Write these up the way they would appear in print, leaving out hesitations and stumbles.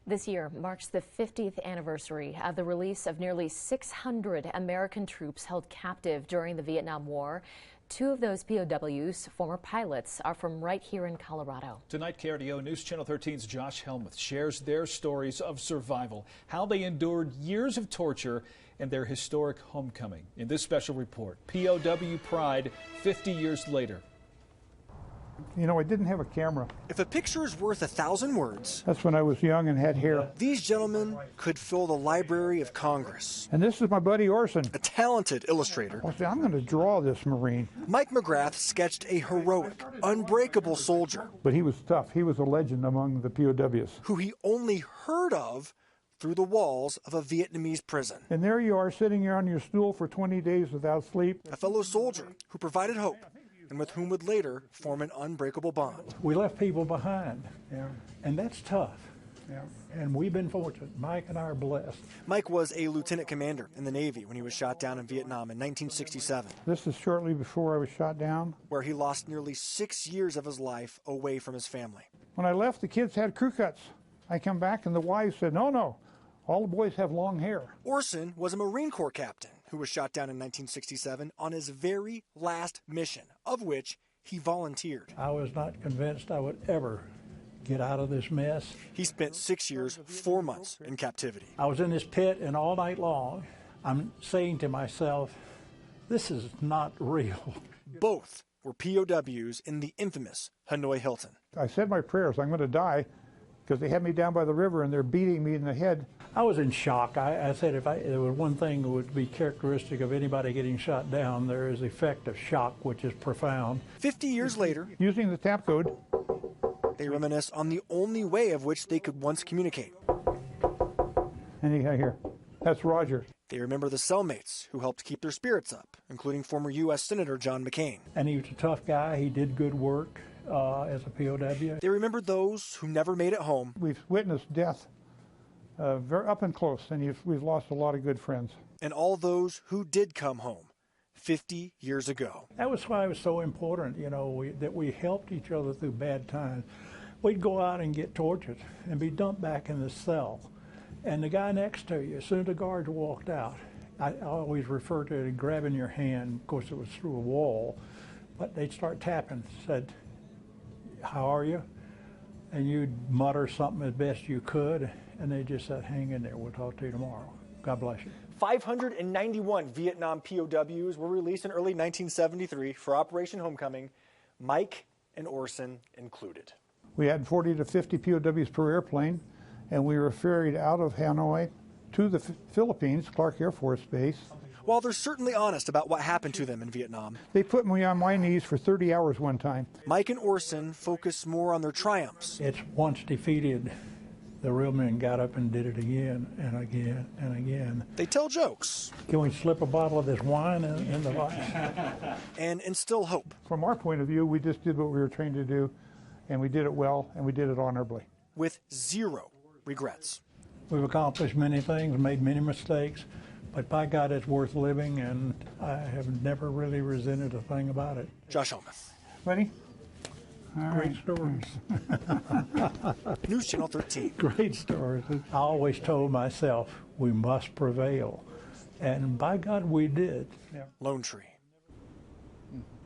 This year marks the 50th anniversary of the release of nearly 600 American troops held captive during the Vietnam War. Two of those POWs, former pilots, are from right here in Colorado. Tonight, KRDO News Channel 13's Josh Helmuth shares their stories of survival, how they endured years of torture, and their historic homecoming. In this special report, POW Pride 50 years later. You know, I didn't have a camera. If a picture is worth 1,000 words, that's when I was young and had hair. These gentlemen could fill the Library of Congress. And this is my buddy Orson, a talented illustrator. I said, I'm going to draw this Marine. Mike McGrath sketched a heroic, unbreakable soldier. But he was tough. He was a legend among the POWs. Who he only heard of through the walls of a Vietnamese prison. And there you are, sitting here on your stool for 20 days without sleep. A fellow soldier who provided hope, and with whom would later form an unbreakable bond. We left people behind, and that's tough. And we've been fortunate. Mike and I are blessed. Mike was a lieutenant commander in the Navy when he was shot down in Vietnam in 1967. This is shortly before I was shot down. Where he lost nearly 6 years of his life away from his family. When I left, the kids had crew cuts. I come back and the wives said, no, all the boys have long hair. Orson was a Marine Corps captain who was shot down in 1967 on his very last mission, of which he volunteered. I was not convinced I would ever get out of this mess. He spent 6 years, 4 months in captivity. I was in this pit, and all night long, I'm saying to myself, this is not real. Both were POWs in the infamous Hanoi Hilton. I said my prayers, I'm going to die, because they had me down by the river and they're beating me in the head. I was in shock. I said if there was one thing that would be characteristic of anybody getting shot down, there is the effect of shock, which is profound. 50 years later, using the tap code, they reminisce on the only way of which they could once communicate. And you got here, that's Roger. They remember the cellmates who helped keep their spirits up, including former U.S. Senator John McCain. And he was a tough guy. He did good work as a POW. They remember those who never made it home. We've witnessed death very up and close, and we've lost a lot of good friends. And all those who did come home 50 years ago. That was why it was so important, that we helped each other through bad times. We'd go out and get tortured and be dumped back in the cell. And the guy next to you, as soon as the guards walked out, I always refer to it grabbing your hand. Of course, it was through a wall, but they'd start tapping, said, how are you? And you'd mutter something as best you could, and they just said, hang in there, we'll talk to you tomorrow. God bless you. 591 Vietnam POWs were released in early 1973 for Operation Homecoming, Mike and Orson included. We had 40 to 50 POWs per airplane, and we were ferried out of Hanoi to the Philippines, Clark Air Force Base. While they're certainly honest about what happened to them in Vietnam, they put me on my knees for 30 hours one time. Mike and Orson focus more on their triumphs. It's once defeated, the real men got up and did it again and again and again. They tell jokes. Can we slip a bottle of this wine in the vice? And instill hope. From our point of view, we just did what we were trained to do, and we did it well, and we did it honorably. With zero regrets. We've accomplished many things, made many mistakes, but by God, it's worth living, and I have never really resented a thing about it. Josh Helmuth. Ready? Great stories. News Channel 13. Great stories. I always told myself, we must prevail. And by God, we did. Yeah. Lone Tree.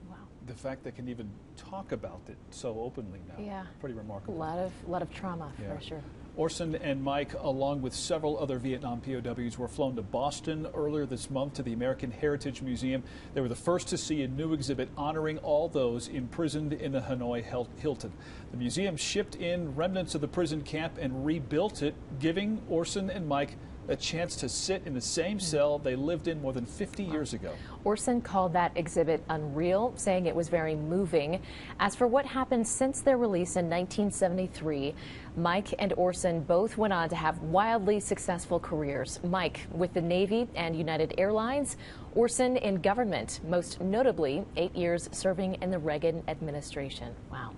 Wow. The fact they can even talk about it so openly now. Yeah. Pretty remarkable. A lot of trauma, for sure. Orson and Mike, along with several other Vietnam POWs, were flown to Boston earlier this month to the American Heritage Museum. They were the first to see a new exhibit honoring all those imprisoned in the Hanoi Hilton. The museum shipped in remnants of the prison camp and rebuilt it, giving Orson and Mike a chance to sit in the same cell they lived in more than 50 years ago. Orson called that exhibit unreal, saying it was very moving. As for what happened since their release in 1973, Mike and Orson both went on to have wildly successful careers. Mike with the Navy and United Airlines, Orson in government, most notably 8 years serving in the Reagan administration. Wow.